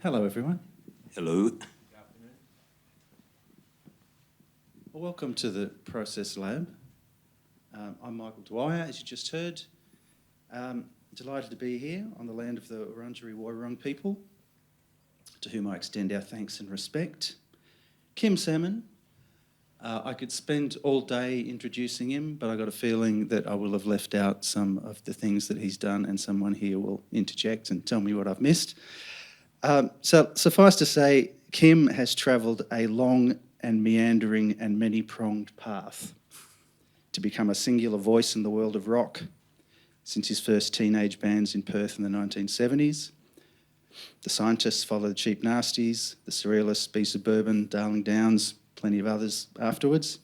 Hello, everyone. Hello. Well, welcome to the Process Lab. I'm Michael Dwyer, as you just heard. Delighted to be here on the land of the Wurundjeri Woi-wurrung people, to whom I extend our thanks and respect. Kim Salmon, I could spend all day introducing him, but I got a feeling that I will have left out some of the things that he's done, and someone here will interject and tell me what I've missed. So suffice to say, Kim has travelled a long and meandering and many-pronged path to become a singular voice in the world of rock since his first teenage bands in Perth in the 1970s. The Scientists followed the Cheap Nasties, the Surrealists, Be Suburban, Darling Downs, plenty of others afterwards.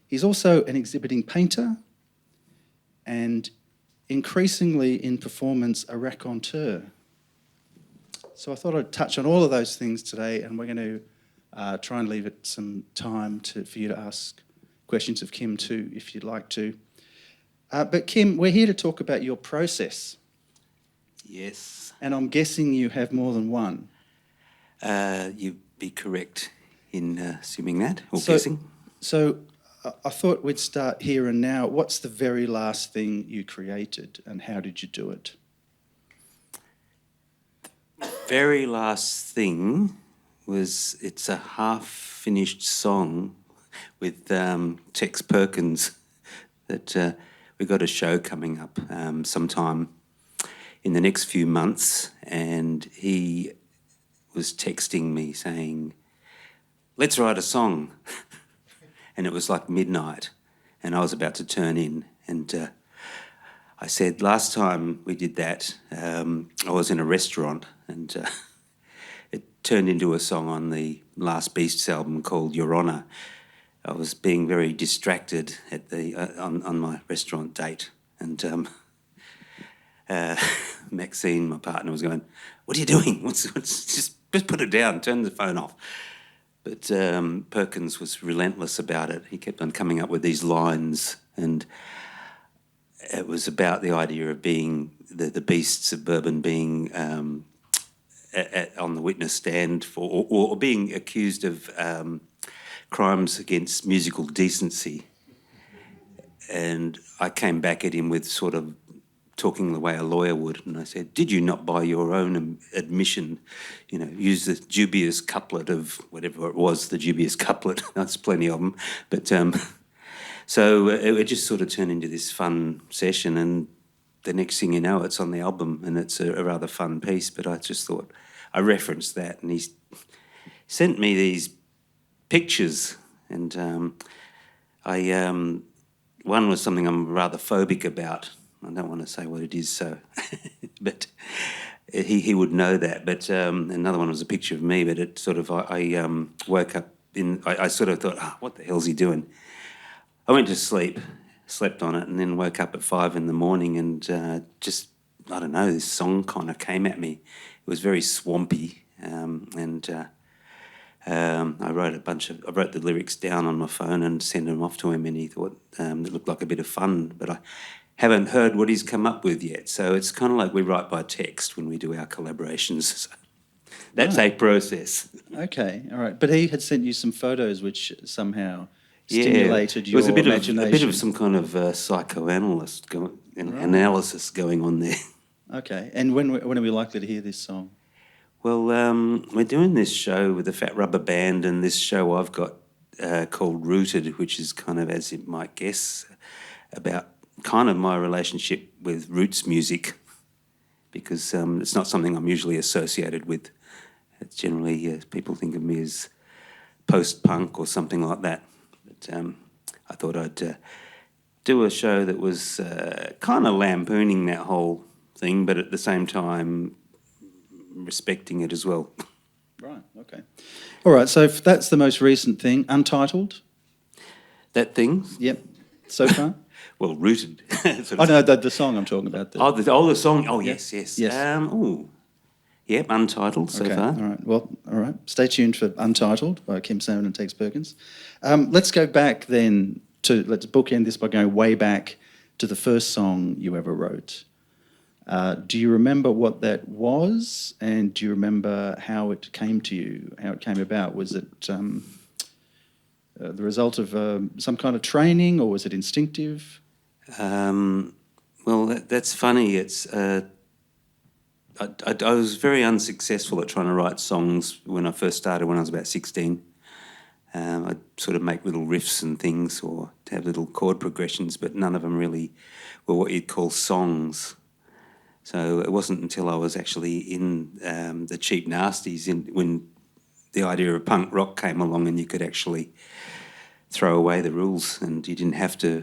He's also an exhibiting painter and increasingly in performance a raconteur. So I thought I'd touch on all of those things today, and we're going to try and leave it some time for you to ask questions of Kim too, if you'd like to. But Kim, we're here to talk about your process. Yes. And I'm guessing you have more than one. You'd be correct in assuming that, or guessing. So I thought we'd start here and now. What's the very last thing you created, and how did you do it? Very last thing was, it's a half-finished song with Tex Perkins that we got a show coming up sometime in the next few months, and he was texting me saying, let's write a song. And it was like midnight, and I was about to turn in, and I said, last time we did that, I was in a restaurant, and it turned into a song on the Last Beasts album called Your Honour. I was being very distracted at the on my restaurant date, and Maxine, my partner, was going, what are you doing? Just put it down, turn the phone off. But Perkins was relentless about it. He kept on coming up with these lines, and it was about the idea of being the Beasts of Bourbon being on the witness stand for, or being accused of crimes against musical decency. And I came back at him with sort of talking the way a lawyer would, and I said, did you not, by your own admission, use the dubious couplet of whatever it was, the dubious couplet? That's plenty of them. But so it just sort of turned into this fun session, and the next thing you know, it's on the album, and it's a rather fun piece. But I just thought, I referenced that, and he sent me these pictures, and one was something I'm rather phobic about. I don't want to say what it is, so but he would know that. But another one was a picture of me, but it sort of, I woke up I sort of thought, what the hell's he doing? I went to sleep, slept on it, and then woke up at 5 a.m, and just, I don't know, this song kind of came at me. It was very swampy, and I wrote the lyrics down on my phone and sent them off to him, and he thought it looked like a bit of fun, but I haven't heard what he's come up with yet. So it's kind of like we write by text when we do our collaborations. So that's a process. Okay, all right. But he had sent you some photos which somehow stimulated your imagination. A bit of some kind of psychoanalyst analysis going on there. Okay, and when are we likely to hear this song? Well, we're doing this show with the Fat Rubber Band, and this show I've got called Rooted, which is kind of, as you might guess, about kind of my relationship with roots music, because it's not something I'm usually associated with. It's generally, people think of me as post-punk or something like that. But I thought I'd do a show that was kind of lampooning that whole thing, but at the same time respecting it as well. Right, okay. All right, so that's the most recent thing, Untitled? That thing? Yep, so far? Well, Rooted. Oh, no, the song I'm talking about. The song. Oh, yes. Yes. Yep, Untitled so far. All right, well, all right. Stay tuned for Untitled by Kim Salmon and Tex Perkins. Let's go back then let's bookend this by going way back to the first song you ever wrote. Do you remember what that was, and do you remember how it came to you, how it came about? Was it the result of some kind of training, or was it instinctive? Well, that's funny. I was very unsuccessful at trying to write songs when I first started when I was about 16. I'd sort of make little riffs and things or have little chord progressions, but none of them really were what you'd call songs. So it wasn't until I was actually in the Cheap Nasties when the idea of punk rock came along and you could actually throw away the rules and you didn't have to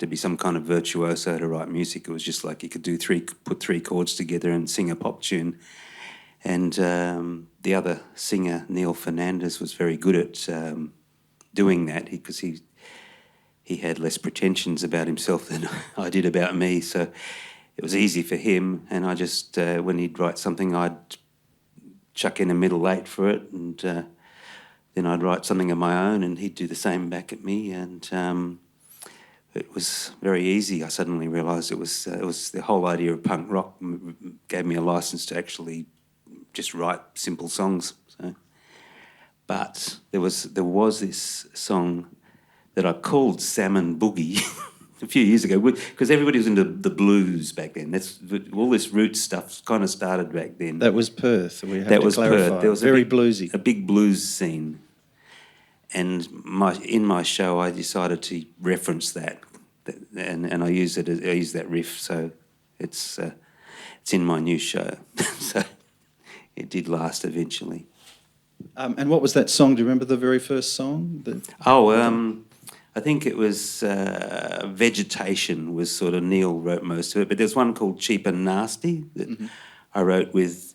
be some kind of virtuoso to write music. It was just like you could put three chords together and sing a pop tune. And the other singer, Neil Fernandez, was very good at doing that because he had less pretensions about himself than I did about me. So it was easy for him. And I just, when he'd write something, I'd chuck in a middle eight for it. And then I'd write something of my own and he'd do the same back at me. And it was very easy. I suddenly realised it was the whole idea of punk rock gave me a licence to actually just write simple songs. So, but there was this song that I called Salmon Boogie a few years ago because everybody was into the blues back then. That's all this roots stuff kind of started back then. That was Perth. We have That to was clarify. Perth. There was very bluesy. a big blues scene. And in my show, I decided to reference that, and I used that riff. So it's in my new show. So it did last eventually. And what was that song? Do you remember the very first song? I think it was Vegetation was sort of Neil wrote most of it, but there's one called Cheap and Nasty that I wrote with.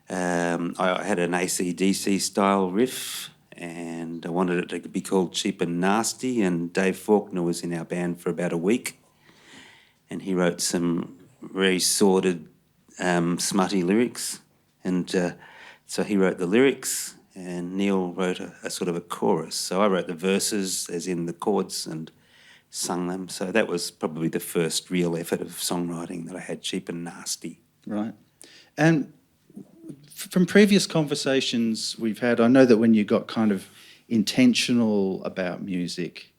I had an AC/DC style riff. And I wanted it to be called Cheap and Nasty, and Dave Faulkner was in our band for about a week, and he wrote some very sordid, smutty lyrics, and so he wrote the lyrics, and Neil wrote a sort of a chorus. So I wrote the verses, as in the chords, and sung them. So that was probably the first real effort of songwriting that I had, Cheap and Nasty. Right. And from previous conversations we've had, I know that when you got kind of intentional about music,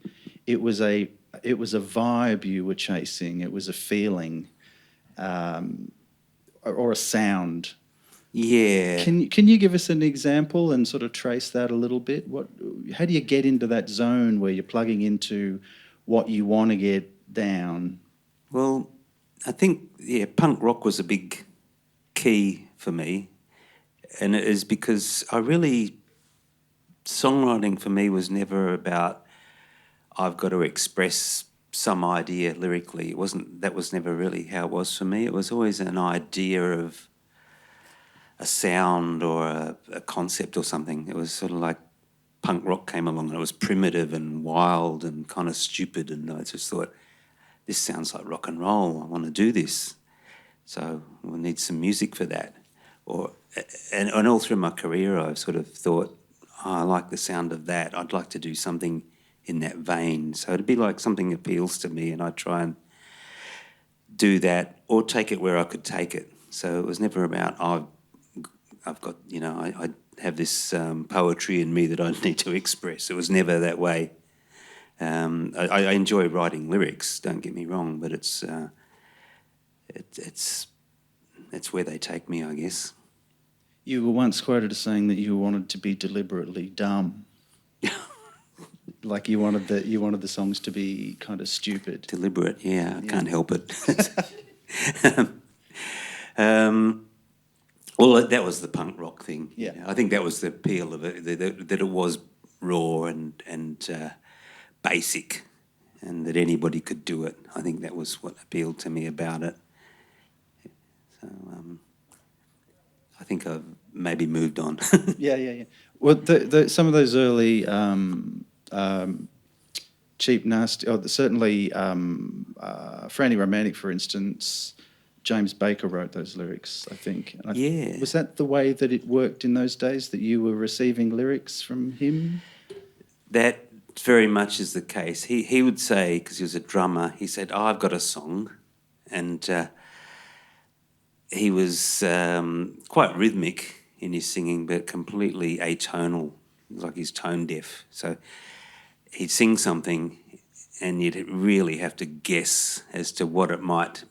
it was a vibe you were chasing. It was a feeling, or a sound. Yeah. Can you give us an example and sort of trace that a little bit? How do you get into that zone where you're plugging into what you want to get down? Well, I think punk rock was a big key for me. And it is because songwriting for me was never about I've got to express some idea lyrically. That was never really how it was for me. It was always an idea of a sound or a concept or something. It was sort of like punk rock came along and it was primitive and wild and kind of stupid, and I just thought, this sounds like rock and roll. I want to do this. So we'll need some music for that. And all through my career, I've sort of thought, I like the sound of that. I'd like to do something in that vein. So it'd be like something appeals to me, and I'd try and do that or take it where I could take it. So it was never about, I've got, I have this poetry in me that I need to express. It was never that way. I enjoy writing lyrics, don't get me wrong, but it's where they take me, I guess. You were once quoted as saying that you wanted to be deliberately dumb. Like you wanted the songs to be kind of stupid. Deliberate, yeah. I can't help it. Well, that was the punk rock thing. Yeah. I think that was the appeal of it, that it was raw and basic, and that anybody could do it. I think that was what appealed to me about it. So I think I've maybe moved on. Yeah. Well, some of those early Cheap Nasty, certainly Franny Romantic, for instance, James Baker wrote those lyrics, I think. Yeah. Was that the way that it worked in those days, that you were receiving lyrics from him? That very much is the case. He would say, because he was a drummer, he said, "Oh, I've got a song," and he was quite rhythmic in his singing, but completely atonal, like he's tone deaf. So he'd sing something, and you'd really have to guess as to what it might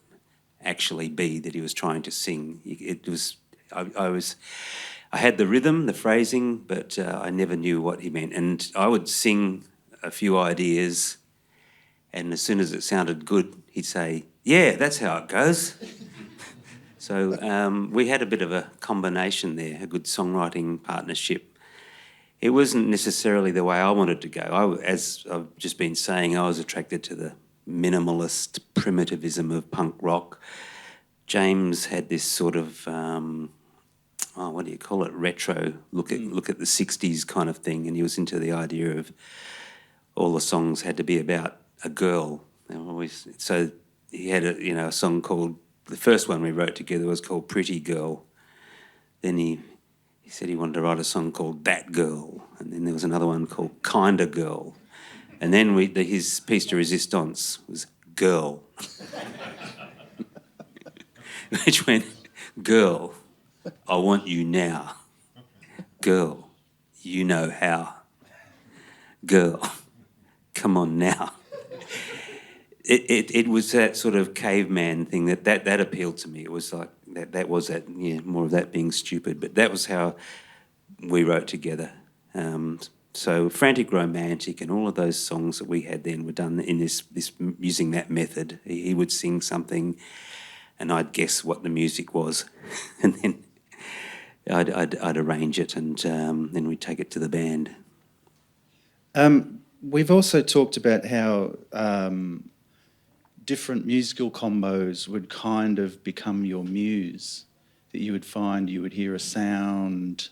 actually be that he was trying to sing. It was, I had the rhythm, the phrasing, but I never knew what he meant. And I would sing a few ideas, and as soon as it sounded good, he'd say, "Yeah, that's how it goes." So we had a bit of a combination there, a good songwriting partnership. It wasn't necessarily the way I wanted to go. As I've just been saying, I was attracted to the minimalist primitivism of punk rock. James had this sort of, what do you call it, retro look at the 60s kind of thing, and he was into the idea of all the songs had to be about a girl. So he had a song called, the first one we wrote together was called Pretty Girl. Then he said he wanted to write a song called That Girl, and then there was another one called Kinda Girl. And then his piece de resistance was Girl, which went, "Girl, I want you now. Girl, you know how. Girl, come on now." It was that sort of caveman thing that appealed to me. It was like that was that, more of that being stupid. But that was how we wrote together. So Frantic Romantic and all of those songs that we had then were done in this using that method. He would sing something, and I'd guess what the music was, and then I'd arrange it, and then we'd take it to the band. We've also talked about how different musical combos would kind of become your muse, that you would find you would hear a sound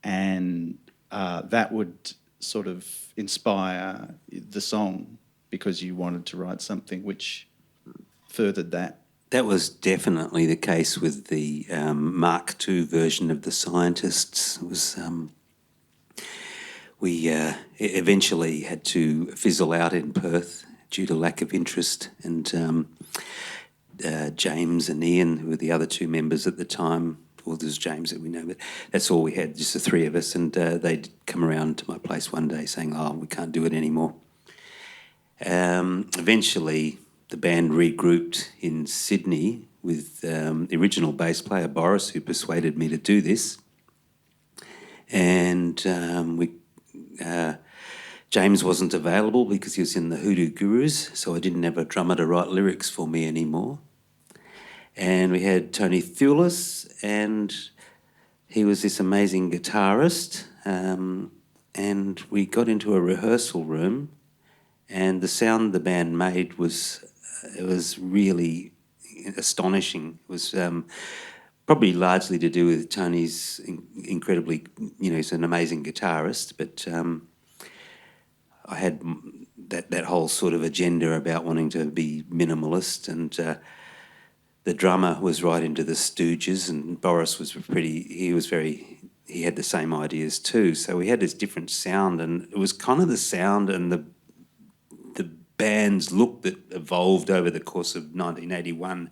and that would sort of inspire the song because you wanted to write something which furthered that. That was definitely the case with the Mark II version of The Scientists. It was, we eventually had to fizzle out in Perth due to lack of interest, and James and Ian, who were the other two members at the time, well, there's James that we know, but that's all we had, just the three of us, and they'd come around to my place one day saying, "Oh, we can't do it anymore." Eventually, the band regrouped in Sydney with the original bass player, Boris, who persuaded me to do this, and James wasn't available because he was in the Hoodoo Gurus, so I didn't have a drummer to write lyrics for me anymore. And we had Tony Thulis, and he was this amazing guitarist, and we got into a rehearsal room, and the sound the band made was really astonishing. It was probably largely to do with Tony's incredibly, he's an amazing guitarist, but I had that whole sort of agenda about wanting to be minimalist, and the drummer was right into the Stooges, and Boris was he had the same ideas too. So we had this different sound, and it was kind of the sound and the band's look that evolved over the course of 1981.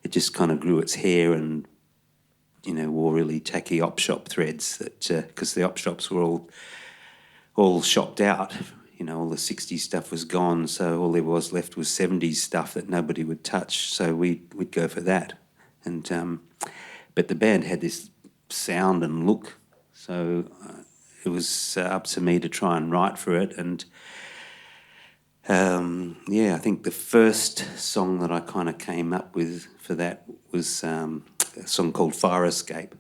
It just kind of grew its hair and, wore really tacky op shop threads, that because the op shops were all shopped out. All the 60s stuff was gone, so all there was left was 70s stuff that nobody would touch, so we'd go for that. And but the band had this sound and look, so it was up to me to try and write for it. And I think the first song that I kind of came up with for that was a song called Fire Escape,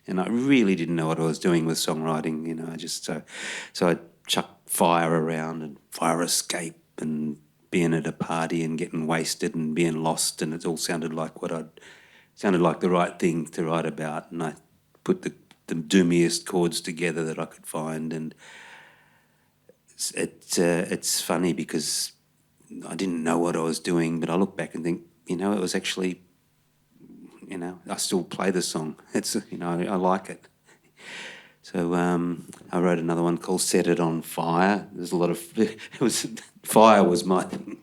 and I really didn't know what I was doing with songwriting. I just so I chucked fire around and fire escape and being at a party and getting wasted and being lost, and it all sounded like the right thing to write about. And I put the doomiest chords together that I could find, and it's funny because I didn't know what I was doing, but I look back and think, it was actually, I still play the song. It's, I like it. So I wrote another one called "Set It on Fire." There's a lot of fire was my thing.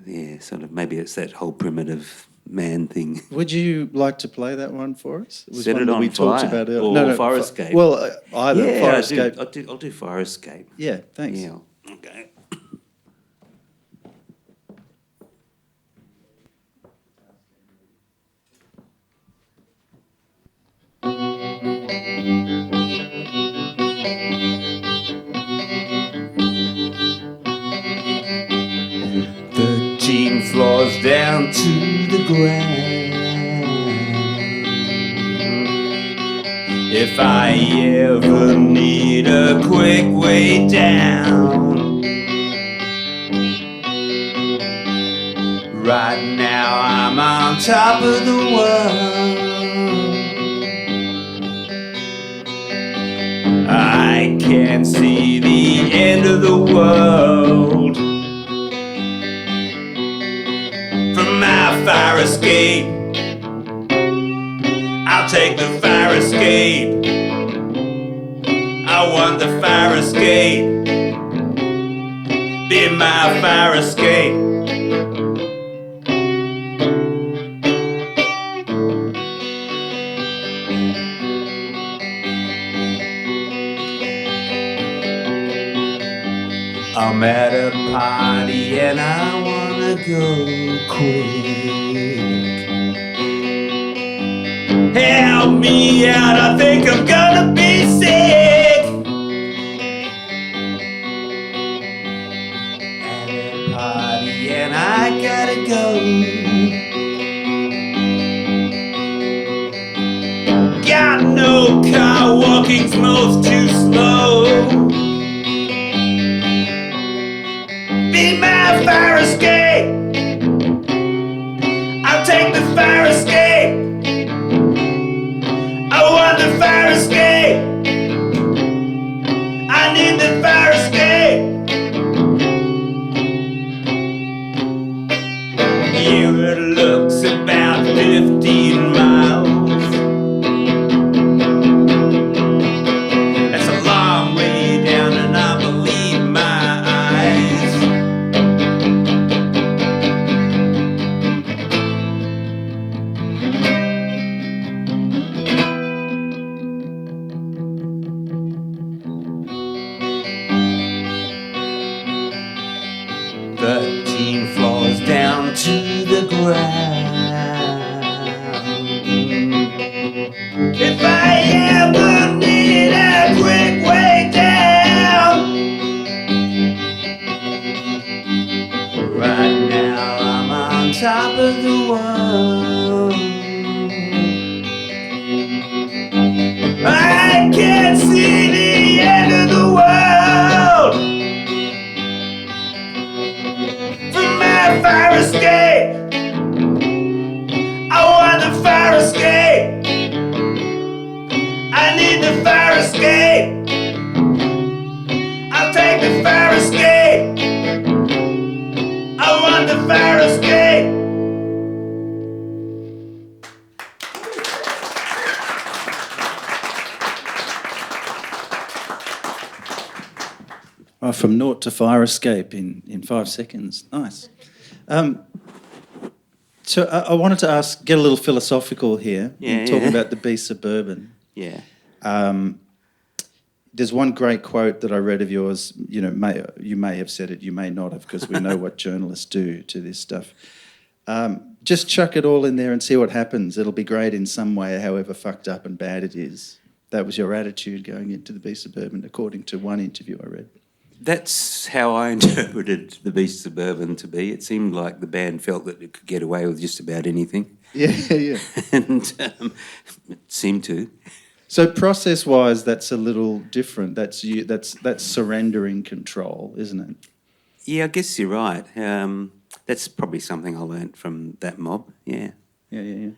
Yeah, sort of. Maybe it's that whole primitive man thing. Would you like to play that one for us? It was Set one It that on we talked Fire about earlier. or Fire Escape. Well, either Yeah, Fire Escape. I'll do Fire Escape. Yeah, thanks. Yeah. Okay. Floors down to the ground. If I ever need a quick way down, right now I'm on top of the world. I can see the end of the world from my fire escape. I'll take the fire escape. I want the fire escape. Be my fire escape. I'm at a party and I wanna go quick. Help me out, I think I'm gonna be sick. At a party and I gotta go. Got no car, walking's most too slow. Be my fire escape. I'll take the fire escape. I want the fire escape. I need the fire escape. It looks about 15 miles. That's a long way down and I believe my eyes. Floors down to the ground. If I ever need a quick way down, right now I'm on top of the world. I can see the end of the world from my fire escape. I want the fire escape. I need the fire escape. I'll take the fire escape. I want the fire escape. Oh, from naught to fire escape in 5 seconds. Nice. So I wanted to get a little philosophical here. Yeah, talking yeah. about the Be Suburban. Yeah. There's one great quote that I read of yours. You know, you may have said it, you may not have, because we know what journalists do to this stuff. Just chuck it all in there and see what happens. It'll be great in some way, however fucked up and bad it is. That was your attitude going into the Be Suburban, according to one interview I read. That's how I interpreted the Beast Suburban to be. It seemed like the band felt that it could get away with just about anything. Yeah, yeah. And it seemed to. So process-wise, that's a little different. That's surrendering control, isn't it? Yeah, I guess you're right. That's probably something I learnt from that mob, yeah. Yeah.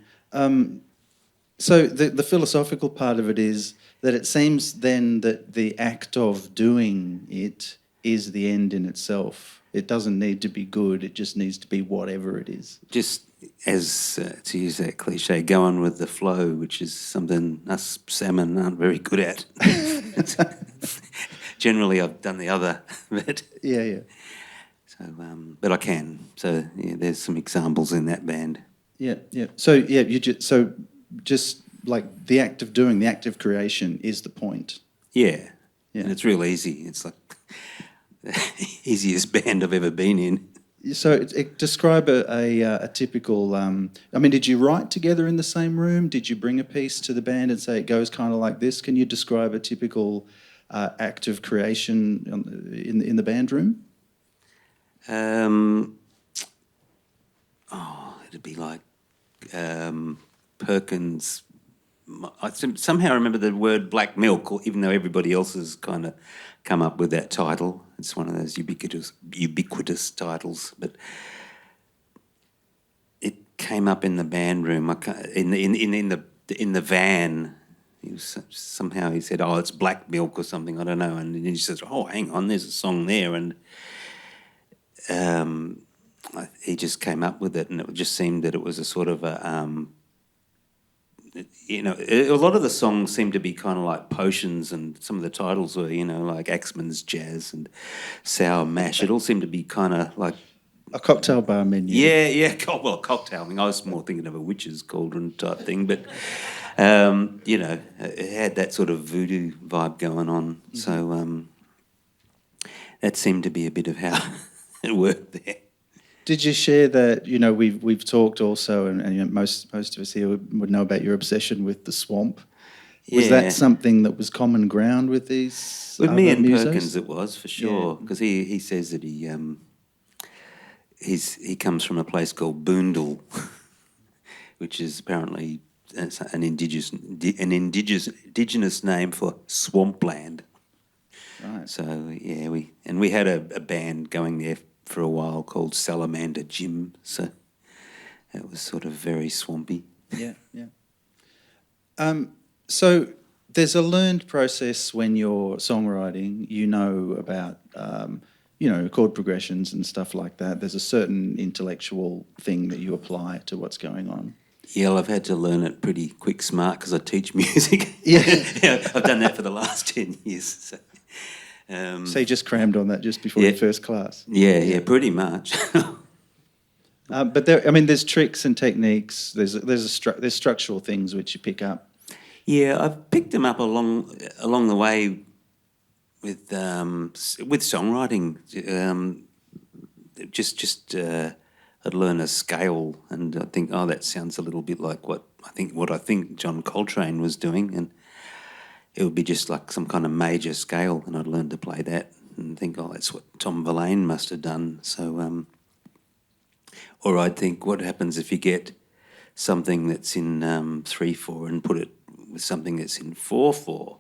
So the philosophical part of it is that it seems then that the act of doing it is the end in itself. It doesn't need to be good, it just needs to be whatever it is. Just as to use that cliche, go on with the flow, which is something us salmon aren't very good at. Generally, I've done the other, but Yeah, yeah. so but I can. So yeah, there's some examples in that band. Yeah, yeah. So yeah, just like the act of doing, the act of creation is the point. Yeah, Yeah. and it's real easy. It's like the easiest band I've ever been in. So describe a typical. I mean, did you write together in the same room? Did you bring a piece to the band and say it goes kind of like this? Can you describe a typical act of creation in the band room? It'd be like Perkins. Somehow remember the word black milk, even though everybody else has kind of come up with that title. It's one of those ubiquitous titles, but it came up in the band room. In the van. Somehow he said, "Oh, it's black milk or something." I don't know, and then he says, "Oh, hang on, there's a song there," and he just came up with it, and it just seemed that it was a sort of a a lot of the songs seem to be kind of like potions, and some of the titles were, like Axeman's Jazz and Sour Mash. It all seemed to be kind of like A cocktail bar menu. yeah, well, cocktail. I mean, I was more thinking of a witch's cauldron type thing, but it had that sort of voodoo vibe going on. Mm-hmm. So that seemed to be a bit of how it worked there. Did you share that? We've talked also, and most of us here would know about your obsession with the swamp. Was that something that was common ground with these? With me and musos? Perkins, it was for sure, because he says that he comes from a place called Boondall, which is apparently an indigenous name for swampland. Right. So yeah, we had a band going there for a while called Salamander Jim, so it was sort of very swampy. Yeah, yeah. So there's a learned process when you're songwriting. You know about chord progressions and stuff like that. There's a certain intellectual thing that you apply to what's going on. Yeah, well, I've had to learn it pretty quick smart because I teach music. Yeah. I've done that for the last 10 years. So. So you just crammed on that just before your first class? Yeah, pretty much. But there's tricks and techniques. There's structural things which you pick up. Yeah, I've picked them up along the way with songwriting. I'd learn a scale, and I think, oh, that sounds a little bit like what I think John Coltrane was doing, and it would be just like some kind of major scale, and I'd learn to play that and think, oh, that's what Tom Verlaine must have done. So, or I'd think, what happens if you get something that's in 3/4 and put it with something that's in 4/4,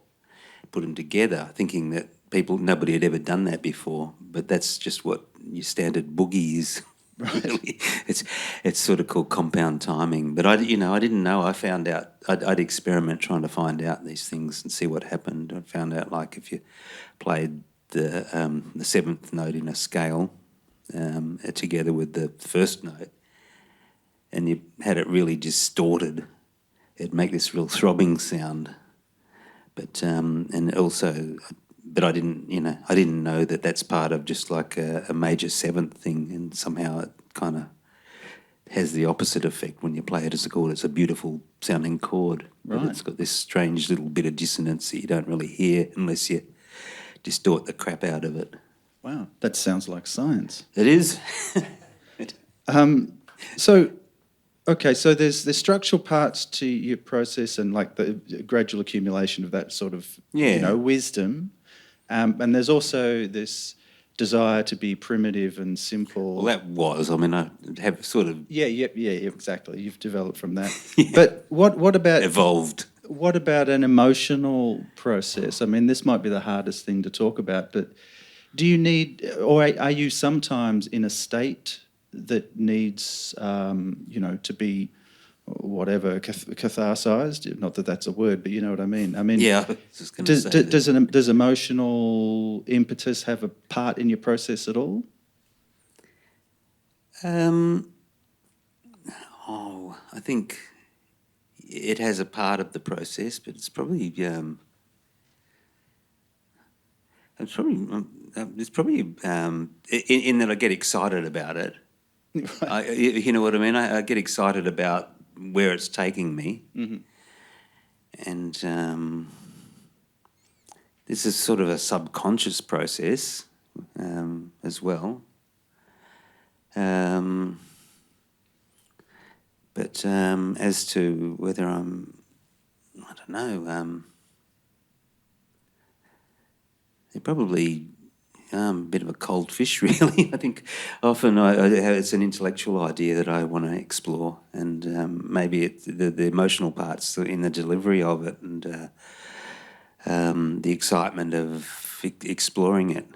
put them together, thinking that nobody had ever done that before, but that's just what your standard boogie is. Really, it's sort of called compound timing. But I didn't know. I found out. I'd experiment trying to find out these things and see what happened. I found out, like, if you played the seventh note in a scale together with the first note, and you had it really distorted, it'd make this real throbbing sound. But But I didn't know that that's part of just like a major seventh thing, and somehow it kind of has the opposite effect when you play it as a chord. It's a beautiful sounding chord, right. But it's got this strange little bit of dissonance that you don't really hear unless you distort the crap out of it. Wow, that sounds like science. It is. So there's structural parts to your process, and like the gradual accumulation of that sort of wisdom. And there's also this desire to be primitive and simple. Well, I have sort of... Yeah, exactly. You've developed from that. Yeah. But what about... Evolved. What about an emotional process? I mean, this might be the hardest thing to talk about, but do you need... Or are you sometimes in a state that needs, to be... whatever, catharsized? Not that that's a word, but you know what I mean. Yeah, I was just going to say that. Does emotional impetus have a part in your process at all? I think it has a part of the process, but it's probably in that I get excited about it. You know what I mean? I get excited about where it's taking me, and this is sort of a subconscious process as well. But as to whether I don't know. They're probably a bit of a cold fish, really. I think often it's an intellectual idea that I want to explore, and maybe the emotional parts in the delivery of it, and the excitement of exploring it.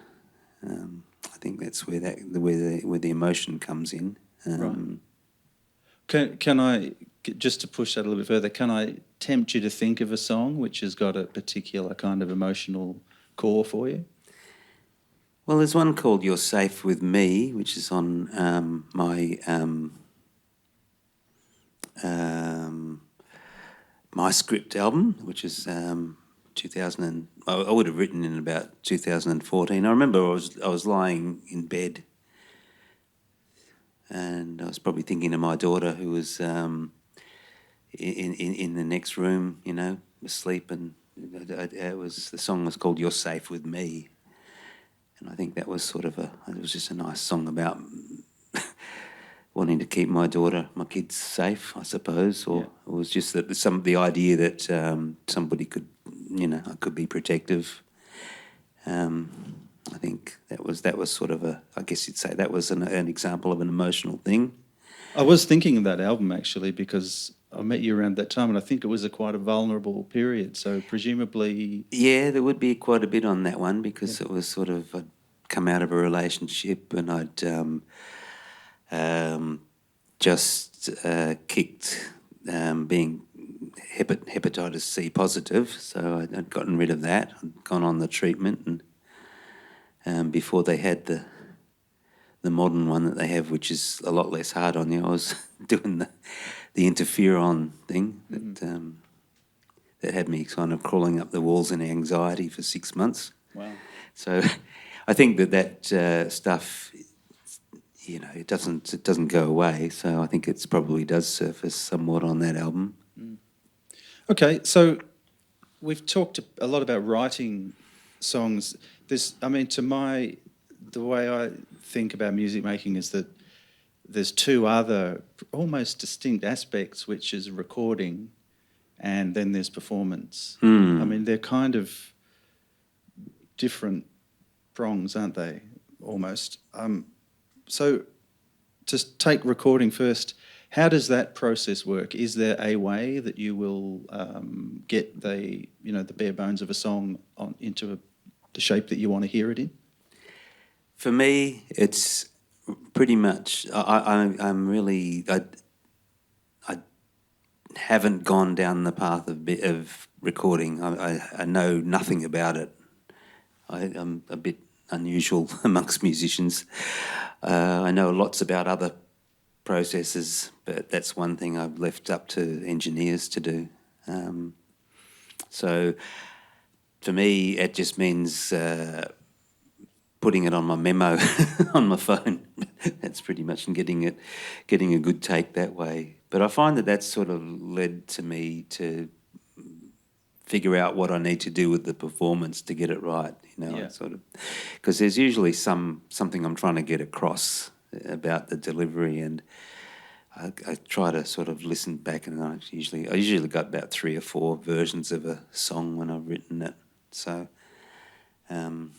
I think that's where the emotion comes in. Right. Can I, just to push that a little bit further, can I tempt you to think of a song which has got a particular kind of emotional core for you? Well, there's one called "You're Safe with Me," which is on my script album, which is 2000. I would have written in about 2014. I remember I was lying in bed, and I was probably thinking of my daughter, who was in the next room, you know, asleep, and the song was called "You're Safe with Me," and I think that was it was just a nice song about wanting to keep my kids safe, I suppose, or it was just that the idea that somebody could, you know, I could be protective. I think that was sort of I guess you'd say that was an example of an emotional thing. I was thinking of that album actually because I met you around that time, and I think it was quite a vulnerable period. So presumably, yeah, there would be quite a bit on that one because it was sort of I'd come out of a relationship and I'd just kicked being hepatitis C positive, so I'd gotten rid of that. I'd gone on the treatment, and before they had the modern one that they have, which is a lot less hard on you, I was doing the interferon thing that had me kind of crawling up the walls in anxiety for 6 months. wow. So I think that stuff, you know, it doesn't go away. So I think it's probably does surface somewhat on that album. Okay, so we've talked a lot about writing songs. The way I think about music making is that there's two other almost distinct aspects, which is recording and then there's performance. I mean, they're kind of different prongs, aren't they, almost? So to take recording first, how does that process work? Is there a way that you will get the bare bones of a song into the shape that you want to hear it in? For me, it's pretty much. I'm really. I haven't gone down the path of recording. I know nothing about it. I'm a bit unusual amongst musicians. I know lots about other processes, but that's one thing I've left up to engineers to do. So for me, it just means putting it on my memo on my phone. That's pretty much and getting a good take that way. But I find that that's sort of led to me to figure out what I need to do with the performance to get it right. You know, sort of, because there's usually something I'm trying to get across about the delivery, and I try to sort of listen back, and I usually got about 3 or 4 versions of a song when I've written it. So, and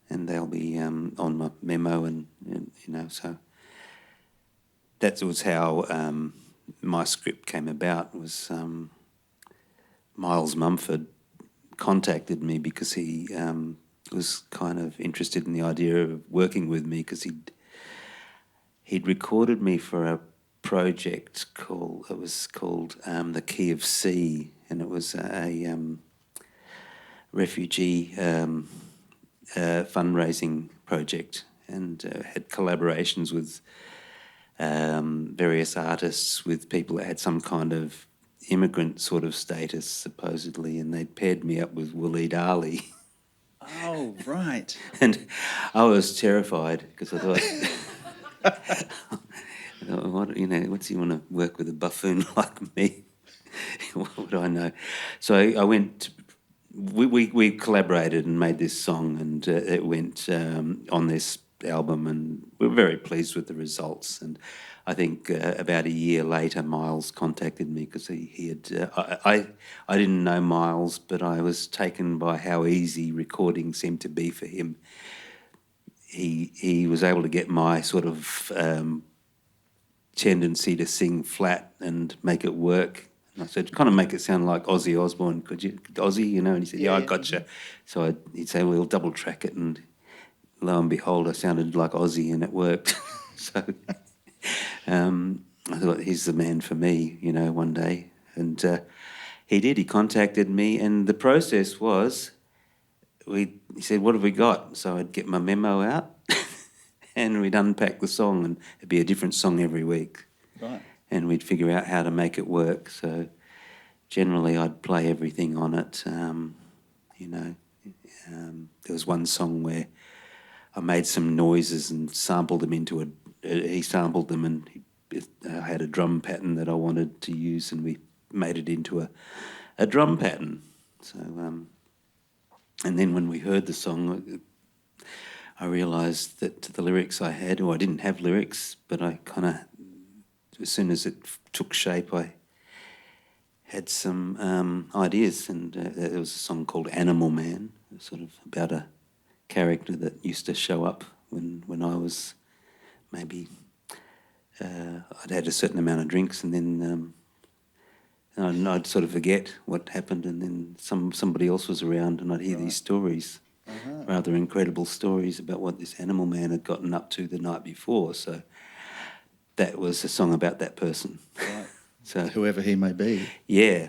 they'll be on my memo, and you know, so that was how my script came about. Was Miles Mumford contacted me because he was kind of interested in the idea of working with me, because he'd recorded me for a project called The Key of C, and it was a refugee fundraising project, and had collaborations with various artists with people that had some kind of immigrant sort of status, supposedly, and they'd paired me up with Waleed Ali. Oh, right. And I was terrified because I thought, what's he want to work with a buffoon like me? What would I know? So I went. We collaborated and made this song, and it went on this album, and we were very pleased with the results. And I think about a year later, Miles contacted me because he had. I didn't know Miles, but I was taken by how easy recording seemed to be for him. He was able to get my sort of tendency to sing flat and make it work. And I said, kind of make it sound like Ozzy Osbourne. Could you, Ozzy, And he said, yeah, I gotcha. So he'd say, we'll double track it. And lo and behold, I sounded like Ozzy and it worked. So I thought, he's the man for me, one day. And he did. He contacted me. And the process was, he said, what have we got? So I'd get my memo out and we'd unpack the song, and it'd be a different song every week. Right. And we'd figure out how to make it work. So generally I'd play everything on it. There was one song where I made some noises and sampled them into he sampled them, and I had a drum pattern that I wanted to use, and we made it into a drum pattern. So, and then when we heard the song, I realised that the lyrics I had, or I didn't have lyrics, but I kind of, as soon as it took shape, I had some ideas, and there was a song called Animal Man, sort of about a character that used to show up when I was maybe, I'd had a certain amount of drinks, and then I'd sort of forget what happened, and then somebody else was around, and I'd hear these stories, rather incredible stories about what this animal man had gotten up to the night before. So that was a song about that person. Right. So whoever he may be. Yeah,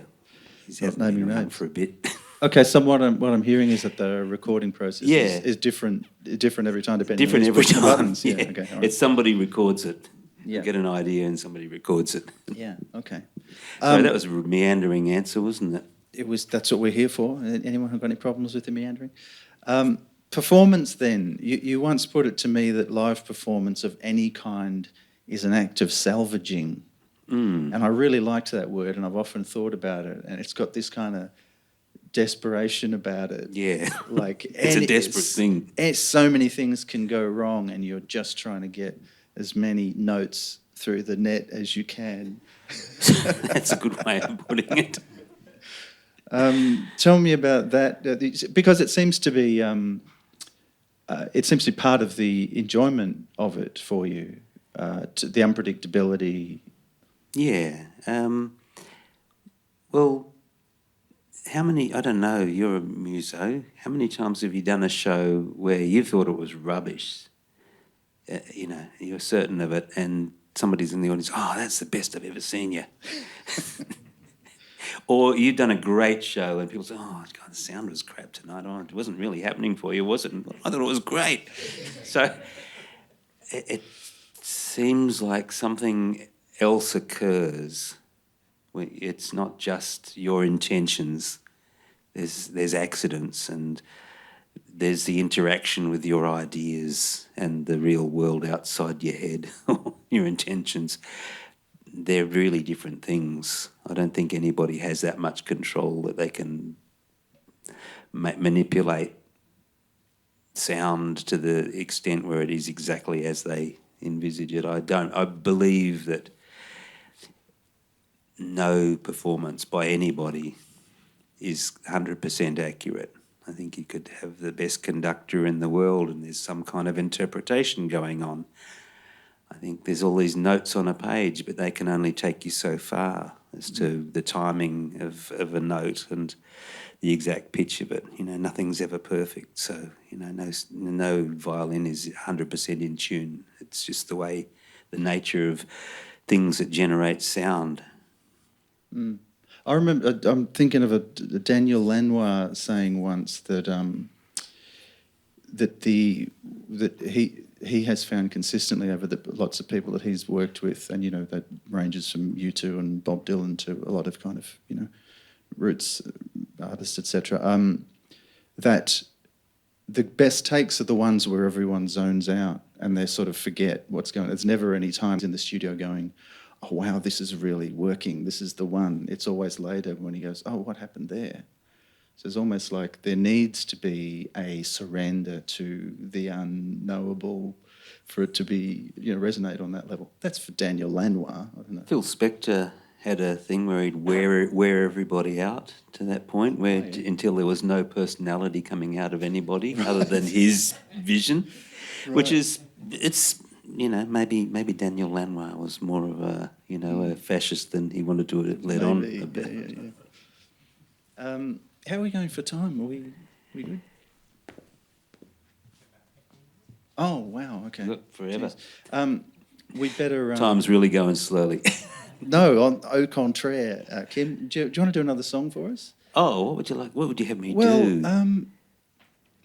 he's Not hasn't been naming around names. for a bit. Okay, so what I'm hearing is that the recording process Yeah. is different every time, depending Different on every who's pushing the time. buttons. Yeah. Yeah. Okay. All right. It's somebody records it. Yeah. You get an idea and somebody records it. Yeah. Okay. So that was a meandering answer, wasn't it? That's what we're here for. Anyone who got any problems with the meandering? Performance then. You once put it to me that live performance of any kind is an act of salvaging. And I really liked that word, and I've often thought about it, and it's got this kind of desperation about it. Yeah. Like It's a desperate thing. So many things can go wrong, and you're just trying to get as many notes through the net as you can. That's a good way of putting it. Tell me about that, because it seems to be part of the enjoyment of it for you, to the unpredictability. Yeah. Well, how many, I don't know, you're a muso. How many times have you done a show where you thought it was rubbish? You're certain of it, and somebody's in the audience, oh, that's the best I've ever seen you. Or you've done a great show and people say, oh, God, the sound was crap tonight. Oh, it wasn't really happening for you, was it? I thought it was great. So it seems like something else occurs. It's not just your intentions. There's accidents, and there's the interaction with your ideas and the real world outside your head, your intentions. They're really different things. I don't think anybody has that much control that they can manipulate sound to the extent where it is exactly as they envisage it. I believe that no performance by anybody is 100% accurate. I think you could have the best conductor in the world and there's some kind of interpretation going on. I think there's all these notes on a page, but they can only take you so far as to the timing of a note and the exact pitch of it. Nothing's ever perfect. So, no violin is 100% in tune. It's just the way, the nature of things that generate sound. I remember, I'm thinking of a Daniel Lanois saying once that he has found consistently over the lots of people that he's worked with, and that ranges from U2 and Bob Dylan to a lot of kind of roots artists, etc. That the best takes are the ones where everyone zones out and they sort of forget what's going on. There's never any times in the studio going, oh wow, this is really working, this is the one. It's always later when he goes, oh, what happened there? So it's almost like there needs to be a surrender to the unknowable for it to be, resonate on that level. That's for Daniel Lanois. I don't know. Phil Spector had a thing where he'd wear everybody out to that point, where until there was no personality coming out of anybody other than his vision, which is maybe Daniel Lanois was more of a a fascist than he wanted to let on a bit. Yeah. How are we going for time? Are we good? Oh wow! Okay. Look, forever. We better. Time's really going slowly. No, au contraire. Kim, do you want to do another song for us? Oh, what would you like? What would you have me do? Well,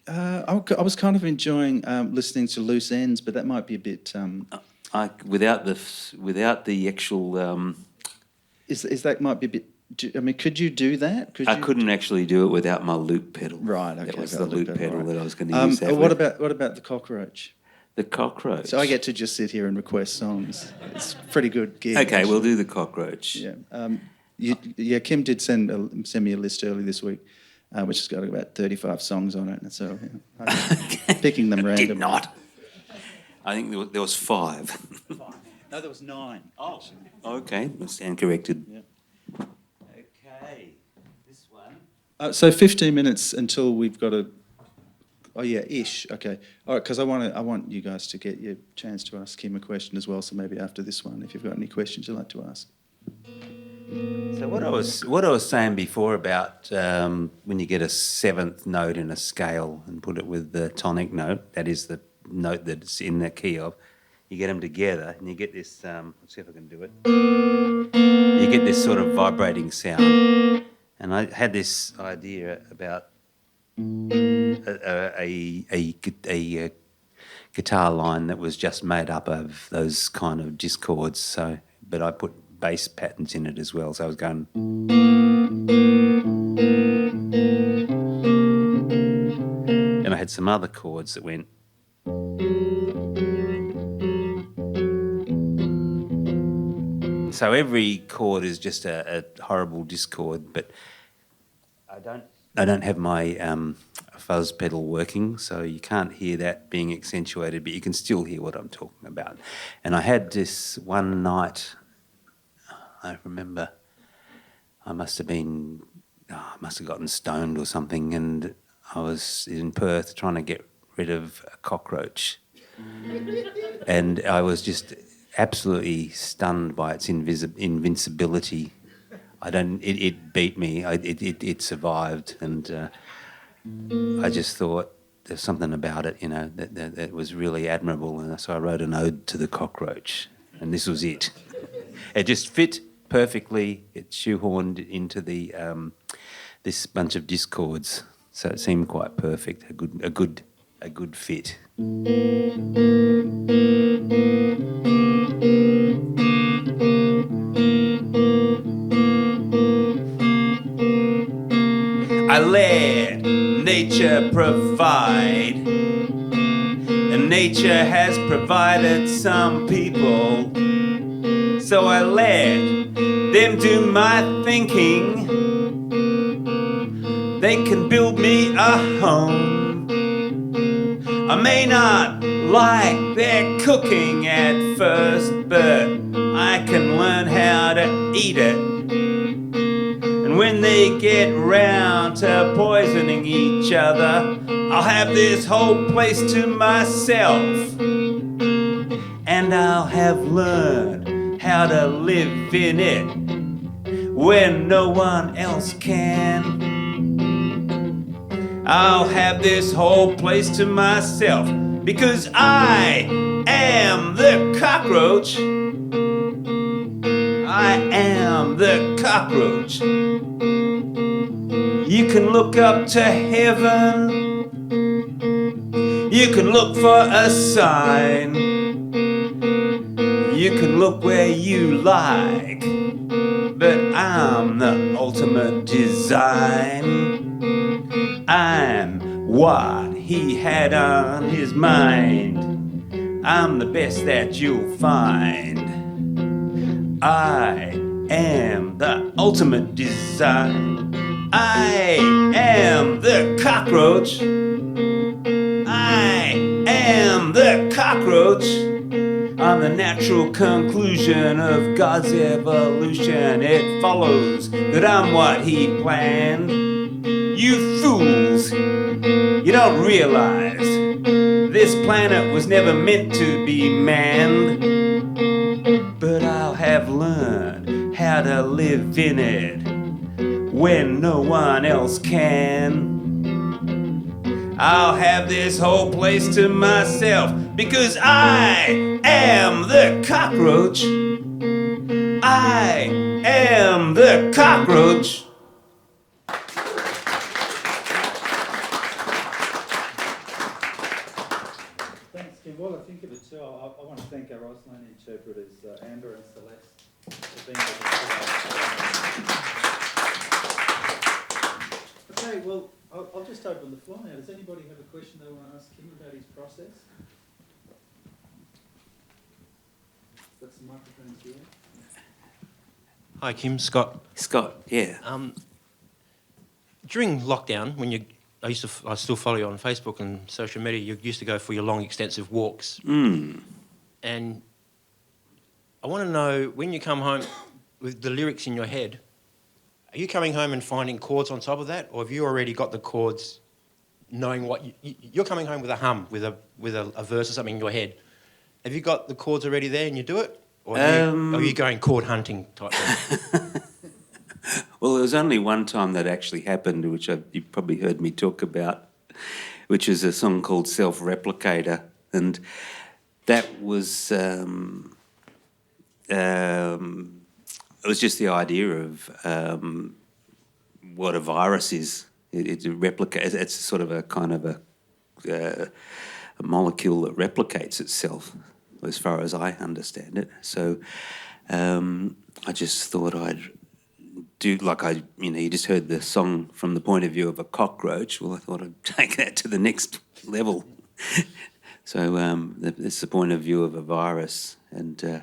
I was kind of enjoying listening to Loose Ends, but that might be a bit. Without the actual. Is that might be a bit. Could you do that? I couldn't actually do it without my loop pedal. Right. Okay. That was the loop pedal right. that I was going to use. That what about the Cockroach? The Cockroach. So I get to just sit here and request songs. It's a pretty good gig. Okay, actually. we'll do the Cockroach. Yeah. Kim did send me a list early this week, which has got about 35 songs on it, and so I'm picking them randomly. Did not. I think there was 5. No, there was 9. Oh, okay. I stand corrected. Yeah. Okay, this one. So 15 minutes until we've got a. Oh yeah, ish. Okay. All right, because I want you guys to get your chance to ask Kim a question as well. So maybe after this one, if you've got any questions you'd like to ask. So what I was saying before about when you get a 7th note in a scale and put it with the tonic note, that is the note that's in the key of, you get them together and you get this. Let's see if I can do it. You get this sort of vibrating sound, and I had this idea about a guitar line that was just made up of those kind of discords. So, but I put bass patterns in it as well. So I was going. And I had some other chords that went. So every chord is just a horrible discord, but I don't have my fuzz pedal working, so you can't hear that being accentuated, but you can still hear what I'm talking about. And I had this one night, I remember, I must have gotten stoned or something, and I was in Perth trying to get rid of a cockroach. And I was just absolutely stunned by its invincibility. It beat me. It survived, and I just thought there's something about it, that was really admirable. And so I wrote an ode to the cockroach, and this was it. It just fit perfectly. It shoehorned into the this bunch of discords, so it seemed quite perfect. A good fit. I let nature provide, and nature has provided some people, so I let them do my thinking. They can build me a home. I may not like their cooking at first, but I can learn how to eat it. And when they get round to poisoning each other, I'll have this whole place to myself. And I'll have learned how to live in it when no one else can. I'll have this whole place to myself because I am the cockroach. I am the cockroach. You can look up to heaven. You can look for a sign. You can look where you like. But I'm the ultimate design. I'm what he had on his mind. I'm the best that you'll find. I am the ultimate design. I am the cockroach. I am the cockroach. I'm the natural conclusion of God's evolution. It follows that I'm what he planned. You fools, you don't realize this planet was never meant to be manned. But I'll have learned how to live in it when no one else can. I'll have this whole place to myself because I am the cockroach. I am the cockroach. Thanks, Kim. While I think of it too, I want to thank our Auslan interpreters, Amber and Celeste, for being with us today. Okay, well, I'll just open the floor now. Does anybody have a question they want to ask Kim about his process? Got some microphones here. Hi, Kim. Scott. Scott, yeah. During lockdown, when I still follow you on Facebook and social media. You used to go for your long, extensive walks. And I want to know, when you come home with the lyrics in your head, are you coming home and finding chords on top of that, or have you already got the chords, knowing what you're coming home with a hum, with a verse or something in your head? Have you got the chords already there and you do it, or are you going chord hunting type thing? Well, there was only one time that actually happened, which you probably heard me talk about, which is a song called Self-Replicator. And that was, it was just the idea of what a virus is. It replicates, it's sort of a kind of a molecule that replicates itself, as far as I understand it. So I just thought I'd do, you just heard the song from the point of view of a cockroach. Well, I thought I'd take that to the next level. So it's the point of view of a virus, and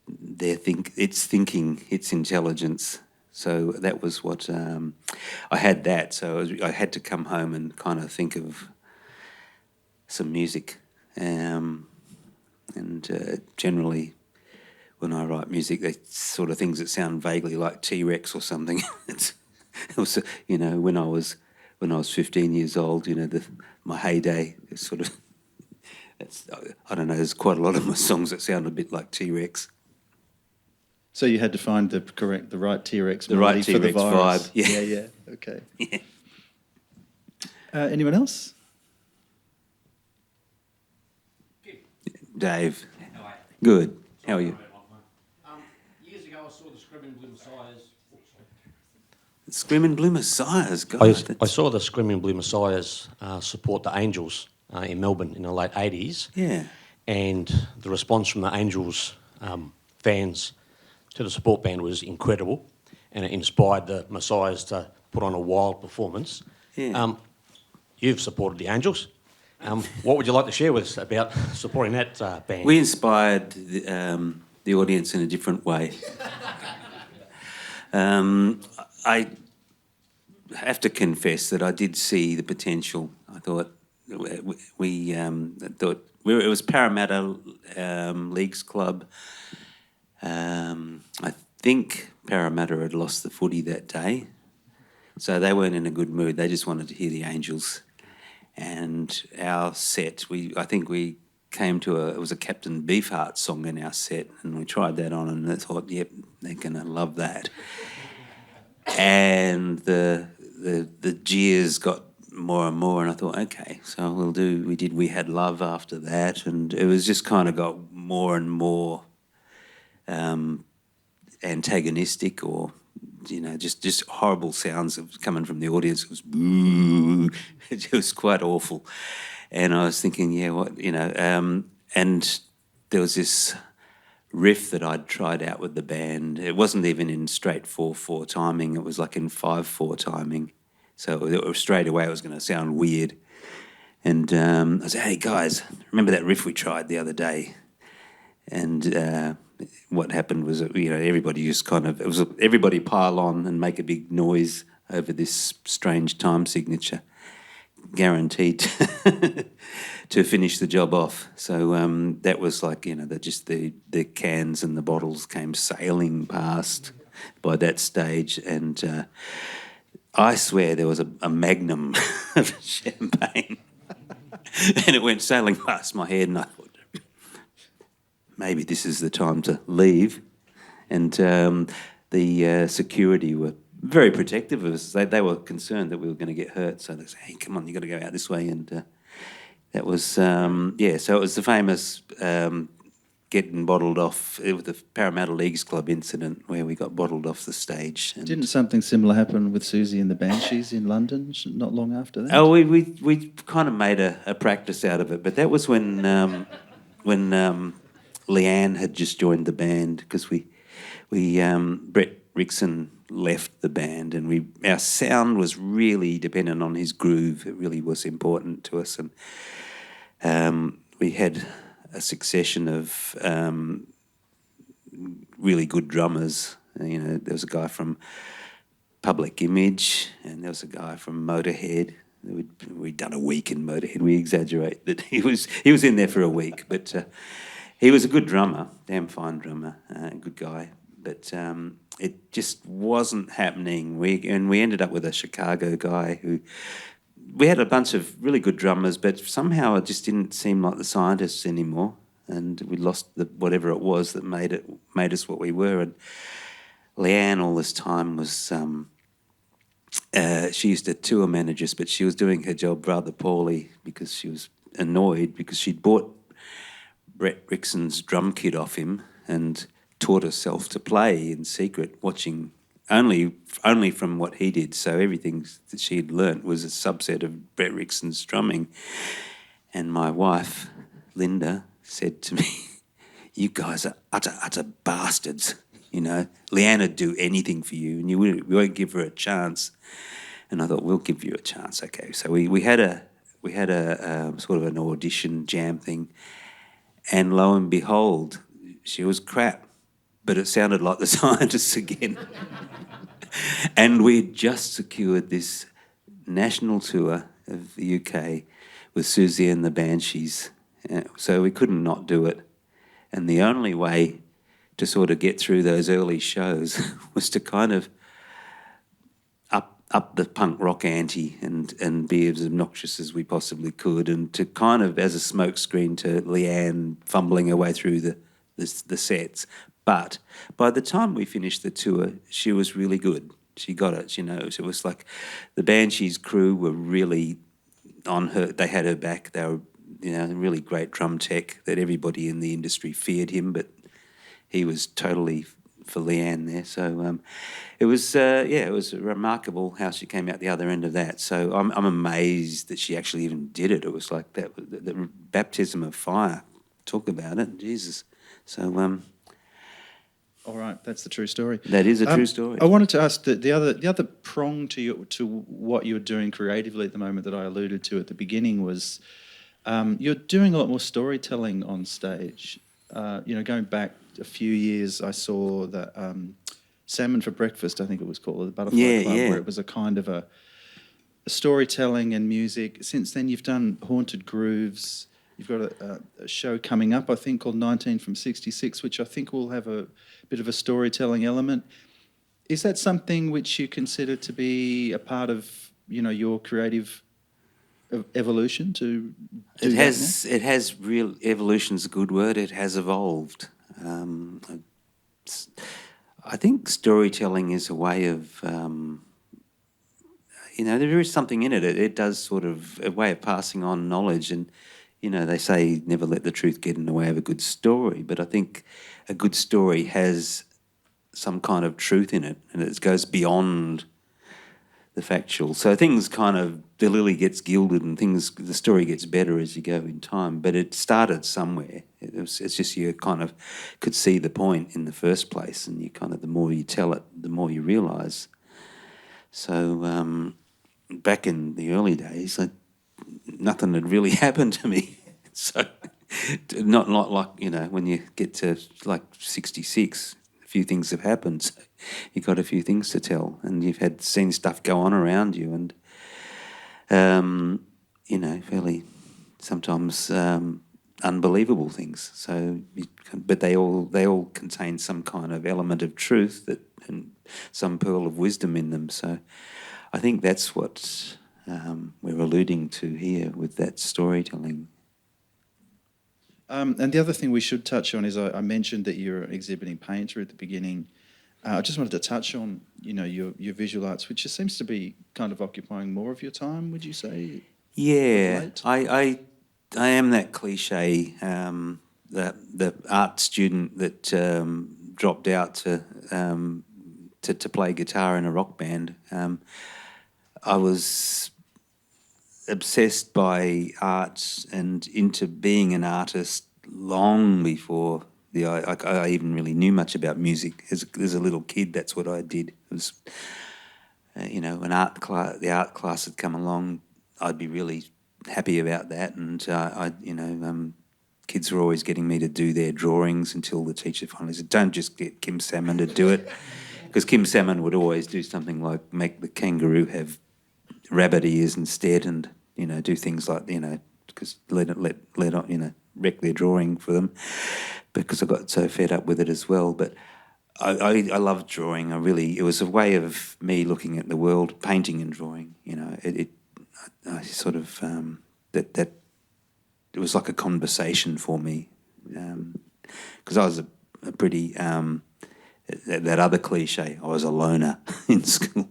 it's thinking, its intelligence. So that was what I had that. So I had to come home and kind of think of some music, and generally, when I write music, they sort of things that sound vaguely like T-Rex or something. It was, when I was 15 years old, my heyday. It's sort of, I don't know. There's quite a lot of my songs that sound a bit like T-Rex. So you had to find the right T-Rex, the right for the T-Rex virus. vibe. Yeah, yeah. Okay. Yeah. Anyone else? Dave. How are you? Good. How are you? Years ago, I saw the Screaming Blue Messiahs. Screaming Blue Messiahs, God. I saw the Screaming Blue Messiahs support the Angels in Melbourne in the late 80s. Yeah. And the response from the Angels fans to the support band was incredible, and it inspired the Messiahs to put on a wild performance. Yeah. You've supported the Angels. What would you like to share with us about supporting that band? We inspired the audience in a different way. I have to confess that I did see the potential. I thought it was Parramatta Leagues Club. I think Parramatta had lost the footy that day, so they weren't in a good mood. They just wanted to hear the Angels. And our set, I think we came to it was a Captain Beefheart song in our set, and we tried that on, and I thought, yep, they're going to love that. And the jeers got more and more, and I thought, okay, so we had Love after that, and it was just kind of got more and more antagonistic, or just horrible sounds coming from the audience. It was boo. It was quite awful. And I was thinking, yeah, what, and there was this riff that I'd tried out with the band. It wasn't even in straight 4/4 timing. It was like in 5/4 timing. So straight away it was going to sound weird. And I said, hey, guys, remember that riff we tried the other day? And what happened was, everybody just everybody pile on and make a big noise over this strange time signature, guaranteed to finish the job off. So that was like, the cans and the bottles came sailing past by that stage. And I swear there was a magnum of champagne and it went sailing past my head, and I thought, maybe this is the time to leave. And the security were very protective of us. They were concerned that we were going to get hurt, so they said, hey, come on, you got to go out this way. And that was, so it was the famous getting bottled off with the Parramatta Leagues Club incident where we got bottled off the stage. And Didn't something similar happen with Susie and the Banshees in London not long after that? Oh, we kind of made a practice out of it, but that was when Leanne had just joined the band, because Brett Rickson left the band, and our sound was really dependent on his groove. It really was important to us, and we had a succession of really good drummers. There was a guy from Public Image, and there was a guy from Motorhead. We'd done a week in Motorhead. We exaggerate that he was in there for a week, but he was a good drummer, damn fine drummer, good guy. But it just wasn't happening. We ended up with a Chicago guy who. We had a bunch of really good drummers, but somehow it just didn't seem like the scientists anymore, and we lost whatever it was that made us what we were. And Leanne all this time was she used to tour manage us, but she was doing her job rather poorly because she was annoyed because she'd bought Brett Rickson's drum kit off him and taught herself to play in secret, watching only from what he did. So everything that she had learnt was a subset of Brett Rickson's drumming. And my wife, Linda, said to me, you guys are utter bastards. Leanne would do anything for you, and you won't give her a chance. And I thought, we'll give you a chance, okay. So we had a sort of an audition jam thing, and lo and behold, she was crap, but it sounded like the scientists again. And we'd just secured this national tour of the UK with Susie and the Banshees, so we couldn't not do it. And the only way to sort of get through those early shows was to kind of up the punk rock ante and be as obnoxious as we possibly could, and to kind of, as a smokescreen to Leanne fumbling her way through the sets. But by the time we finished the tour, she was really good. She got it, It was like the Banshees crew were really on her. They had her back. They were, really great drum tech that everybody in the industry feared him, but he was totally for Leanne there. So it was remarkable how she came out the other end of that. So I'm amazed that she actually even did it. It was like that, the baptism of fire. Talk about it, Jesus. So. All right, that's the true story. That is a true story. I wanted to ask the other prong to what you're doing creatively at the moment that I alluded to at the beginning was you're doing a lot more storytelling on stage. Going back a few years, I saw that Salmon for Breakfast, I think it was called, the Butterfly Club, where it was a kind of a storytelling and music. Since then, you've done Haunted Grooves. You've got a show coming up, I think, called 19 from 66, which I think will have a bit of a storytelling element. Is that something which you consider to be a part of, your creative evolution to do It has real, evolution's a good word, it has evolved. I think storytelling is a way of, there is something in it. It does sort of a way of passing on knowledge, and they say never let the truth get in the way of a good story, but I think a good story has some kind of truth in it, and it goes beyond the factual. So things kind of, the lily gets gilded and the story gets better as you go in time. But it started somewhere. It's just you kind of could see the point in the first place, and you kind of, the more you tell it, the more you realise. So back in the early days, nothing had really happened to me. So not like, you know, when you get to like 66, a few things have happened. So you've got a few things to tell, and you've seen stuff go on around you, and you know, fairly sometimes unbelievable things. So, but they all contain some kind of element of truth and some pearl of wisdom in them. So, I think that's what we're alluding to here with that storytelling. And the other thing we should touch on is I mentioned that you're an exhibiting painter at the beginning. I just wanted to touch on, you know, your visual arts, which just seems to be kind of occupying more of your time, would you say? Yeah, Late? I am that cliche, the art student that dropped out to play guitar in a rock band. I was obsessed by art and into being an artist long before I even really knew much about music. As a little kid, that's what I did. It was, you know, the art class had come along, I'd be really happy about that. And kids were always getting me to do their drawings until the teacher finally said, "Don't just get Kim Salmon to do it," because Kim Salmon would always do something like make the kangaroo have rabbit ears instead, and, you know, do things like, you know, because let on, you know, wreck their drawing for them, because I got so fed up with it as well. But I loved drawing. It was a way of me looking at the world, painting and drawing. You know, I sort of that it was like a conversation for me, because I was a pretty that other cliche. I was a loner in school.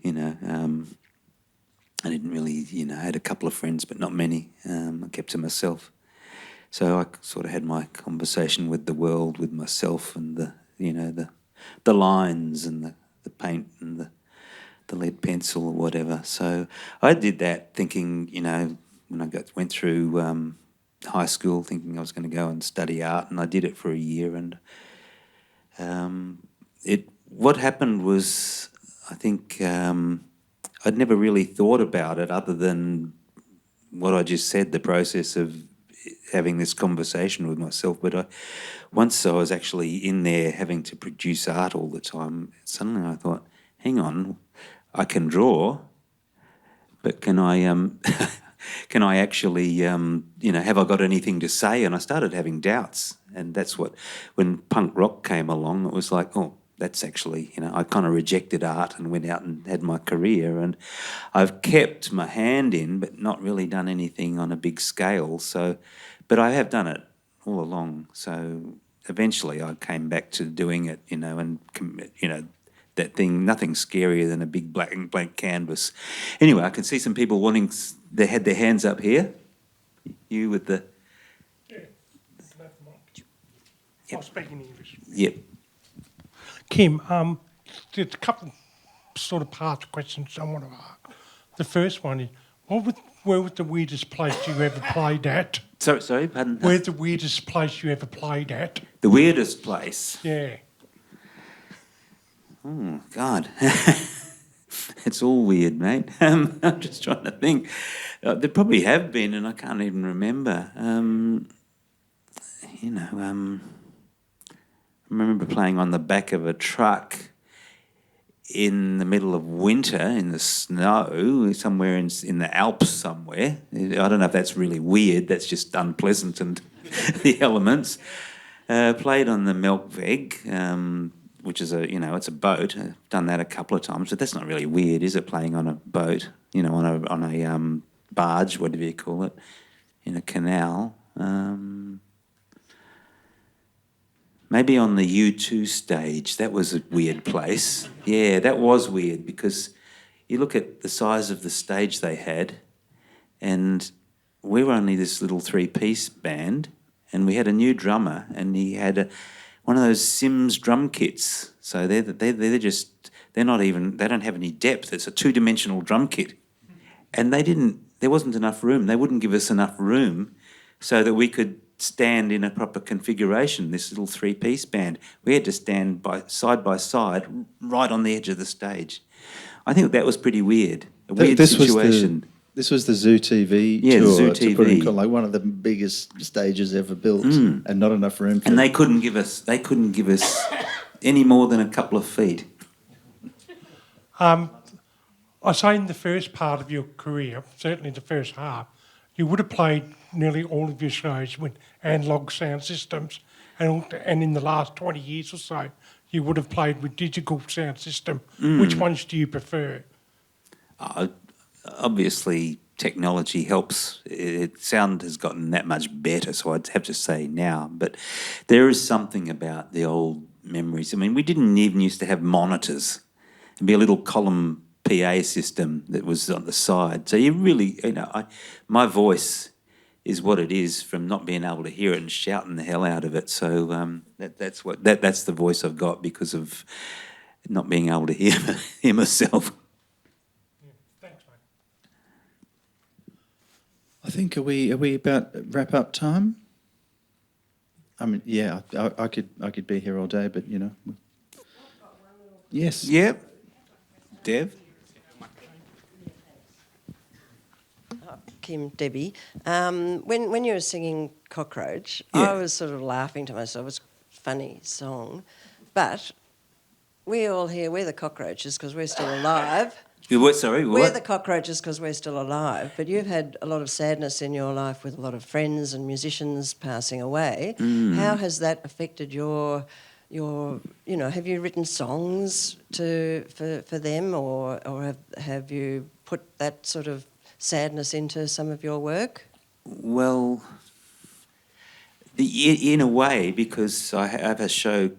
You know, I didn't really, you know, I had a couple of friends, but not many. I kept to myself. So I sort of had my conversation with the world, with myself, and the lines and the paint and the lead pencil or whatever. So I did that thinking, you know, when I went through high school, thinking I was going to go and study art, and I did it for a year. And what happened was, I think I'd never really thought about it other than what I just said, the process of having this conversation with myself. But once I was actually in there having to produce art all the time, suddenly I thought, hang on, I can draw, but can I can I actually, you know, have I got anything to say? And I started having doubts. And that's when punk rock came along, it was like, oh, that's actually, you know, I kind of rejected art and went out and had my career. And I've kept my hand in, but not really done anything on a big scale. So, but I have done it all along. So eventually I came back to doing it, you know, and, you know, that thing, nothing scarier than a big black and blank canvas. Anyway, I can see some people they had their hands up here. You with the... Yeah, I'll speak in English. Yep. Kim, there's a couple sort of parts questions I want to ask. The first one is, where was the weirdest place you ever played at? Sorry, pardon? Where's the weirdest place you ever played at? The weirdest place? Yeah. Oh, God. It's all weird, mate. I'm just trying to think. There probably have been, and I can't even remember. You know, I remember playing on the back of a truck in the middle of winter in the snow, somewhere in the Alps somewhere. I don't know if that's really weird. That's just unpleasant and the elements. Played on the Melkweg, which is it's a boat. I've done that a couple of times, but that's not really weird, is it? Playing on a boat, you know, on a barge, whatever you call it, in a canal. Maybe on the U2 stage, that was a weird place. Yeah, that was weird because you look at the size of the stage they had, and we were only this little three-piece band, and we had a new drummer, and he had one of those Sims drum kits. So they're They don't have any depth. It's a two-dimensional drum kit. And there wasn't enough room. They wouldn't give us enough room so that we could stand in a proper configuration, this little three-piece band. We had to stand side by side right on the edge of the stage. I think that was pretty weird, a weird situation. This was the Zoo TV Yeah, tour, Zoo to put it in TV. like one of the biggest stages ever built, and not enough room for And they couldn't give us any more than a couple of feet. I say in the first part of your career, certainly the first half, you would have played nearly all of your shows with analog sound systems, and in the last 20 years or so, you would have played with digital sound system. Which ones do you prefer? Obviously, technology helps. Sound has gotten that much better, so I'd have to say now. But there is something about the old memories. I mean, we didn't even used to have monitors. It'd be a little column PA system that was on the side. So you really, my voice is what it is from not being able to hear it and shouting the hell out of it. So that's the voice I've got because of not being able to hear myself. Thanks, mate. I think are we about wrap up time? I mean, yeah, I could be here all day, but Yes. Yep. Dev? Kim, Debbie, when you were singing Cockroach, I was sort of laughing to myself. It's a funny song, but we all here, we're the cockroaches because we're still alive. Sorry, what? We're the cockroaches because we're still alive, but you've had a lot of sadness in your life with a lot of friends and musicians passing away. How has that affected your have you written songs for them, or have you put that sort of sadness into some of your work? Well, in a way, because I have a show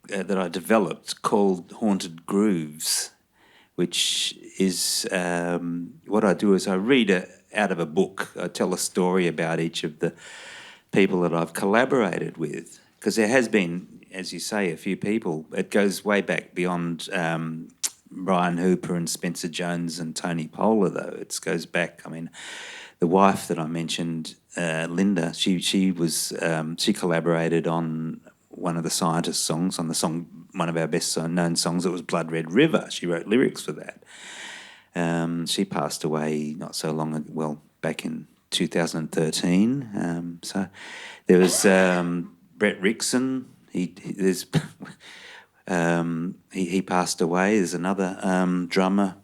that I developed called Haunted Grooves, which is what I do is I read out of a book. I tell a story about each of the people that I've collaborated with, because there has been, as you say, a few people. It goes way back beyond Brian Hooper and Spencer Jones and Tony Polar, though. It goes back. I mean, the wife that I mentioned, Linda, she collaborated on one of the Scientists songs, on the song, one of our best known songs. It was Blood Red River. She wrote lyrics for that. She passed away not so long ago, well, back in 2013. So there was Brett Rickson. He passed away. There's another drummer.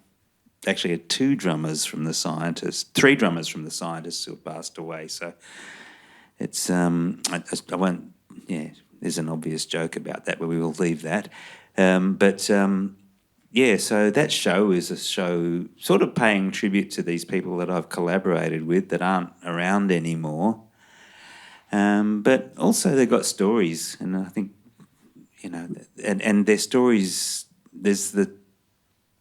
Actually, two drummers from the Scientists, three drummers from the Scientists who have passed away. So it's I won't. Yeah, there's an obvious joke about that, but we will leave that. So that show is a show sort of paying tribute to these people that I've collaborated with that aren't around anymore. But also they've got stories, and I think, and their stories,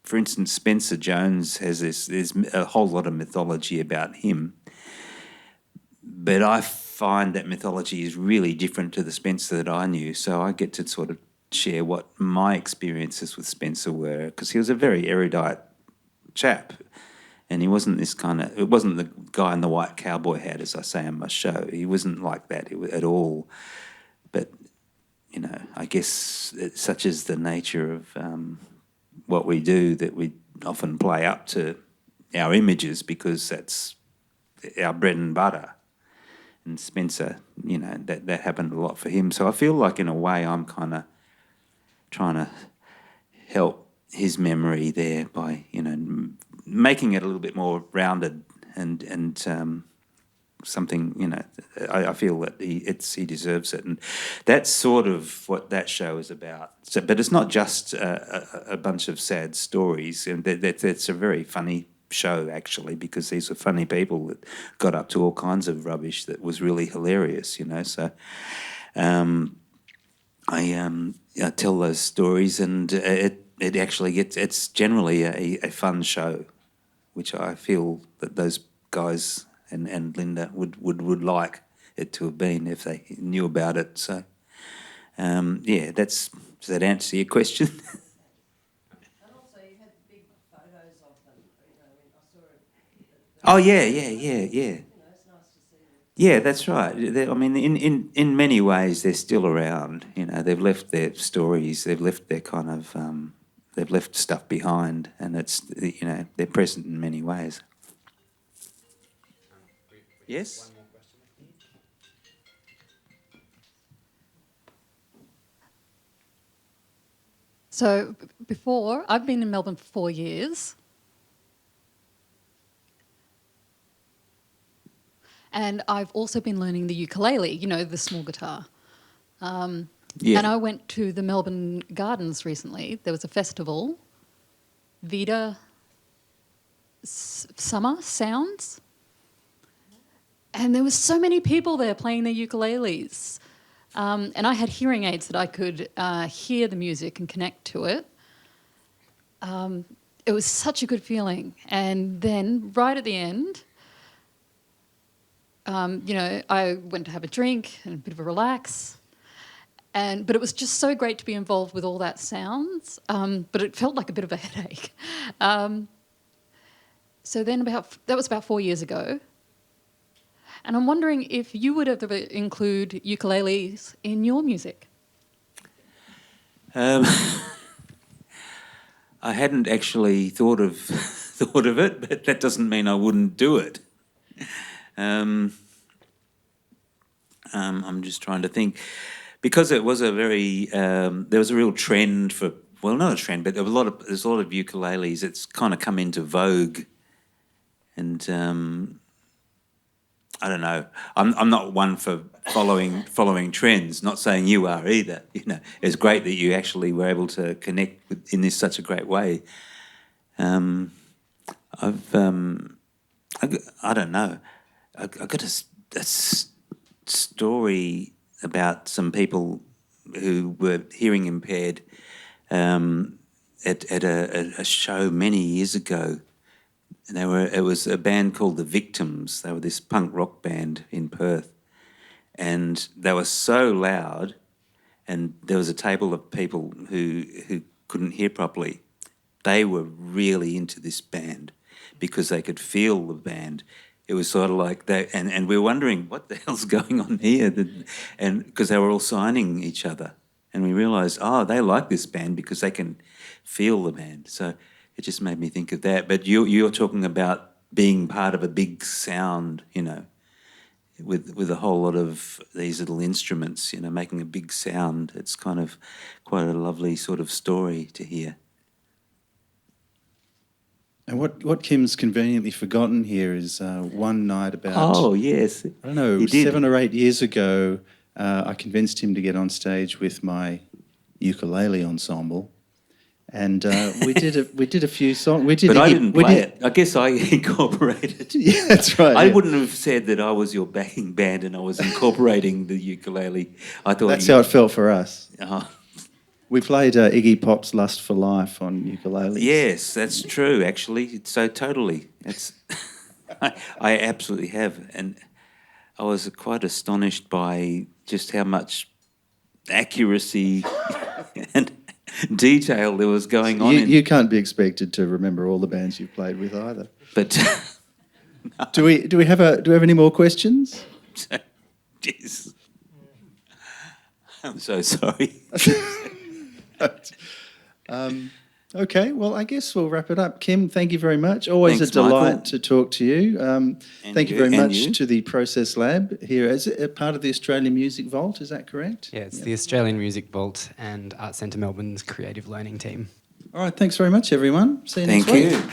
for instance, Spencer Jones there's a whole lot of mythology about him, but I find that mythology is really different to the Spencer that I knew, so I get to sort of share what my experiences with Spencer were, because he was a very erudite chap. And he wasn't it wasn't the guy in the white cowboy hat, as I say in my show. He wasn't like that at all. But, I guess such is the nature of what we do, that we often play up to our images because that's our bread and butter. And Spencer, that happened a lot for him. So I feel like in a way I'm kind of trying to help his memory there by, making it a little bit more rounded and something, I feel that he deserves it. And that's sort of what that show is about. So, but it's not just a bunch of sad stories. And that's a very funny show, actually, because these were funny people that got up to all kinds of rubbish that was really hilarious, So I tell those stories, and it actually it's generally a fun show, which I feel that those guys and Linda would like it to have been if they knew about it. So, does that answer your question? Oh yeah. Yeah, that's right. I mean, in many ways, they're still around. You know, they've left their stories, they've left their kind of, they've left stuff behind, and it's, you know, they're present in many ways. Yes. So before, I've been in Melbourne for 4 years. And I've also been learning the ukulele, you know, the small guitar. Yeah. And I went to the Melbourne Gardens recently. There was a festival, Vida Summer Sounds. And there was so many people there playing their ukuleles. And I had hearing aids that I could hear the music and connect to it. It was such a good feeling. And then right at the end, you know, I went to have a drink and a bit of a relax. But it was just so great to be involved with all that sounds. But it felt like a bit of a headache. So then that was about 4 years ago. And I'm wondering if you would ever include ukuleles in your music. I hadn't actually thought of it, but that doesn't mean I wouldn't do it. I'm just trying to think, because it was a very there was a real trend for, well, not a trend, but there's a lot of ukuleles. It's kind of come into vogue, and I don't know. I'm not one for following trends. Not saying you are either. You know, it's great that you actually were able to connect with, in this such a great way. I don't know. I got a story about some people who were hearing impaired at a show many years ago. And it was a band called The Victims. They were this punk rock band in Perth. And they were so loud, and there was a table of people who couldn't hear properly. They were really into this band because they could feel the band. It was sort of like they, and we were wondering what the hell's going on here, and because they were all signing each other, and we realised, oh, they like this band because they can feel the band. So it just made me think of that. But you're talking about being part of a big sound, you know, with a whole lot of these little instruments, you know, making a big sound. It's kind of quite a lovely sort of story to hear. And what Kim's conveniently forgotten here is one night about, Oh, yes. I don't know, He did. 7 or 8 years ago, I convinced him to get on stage with my ukulele ensemble. And we did a few songs. But I didn't play it. I guess I incorporated. Yeah, that's right. I yeah. wouldn't have said that I was your backing band and I was incorporating the ukulele. I thought That's how it felt for us. Oh, We played Iggy Pop's "Lust for Life" on ukulele. yes, that's true. Actually, so totally. It's. I absolutely have, and I was quite astonished by just how much accuracy and detail there was going on. You can't be expected to remember all the bands you've played with either. But Do we have any more questions? jeez, I'm so sorry. Okay, well, I guess we'll wrap it up. Kim, thank you very much. Always Thanks, a delight Michael. to talk to you. Thank you you, very and much you. to the Process Lab here. Is it a part of the Australian Music Vault? Is that correct? Yeah, it's the Australian Music Vault and Arts Centre Melbourne's creative learning team. All right, thanks very much, everyone. See you Thank next week. you.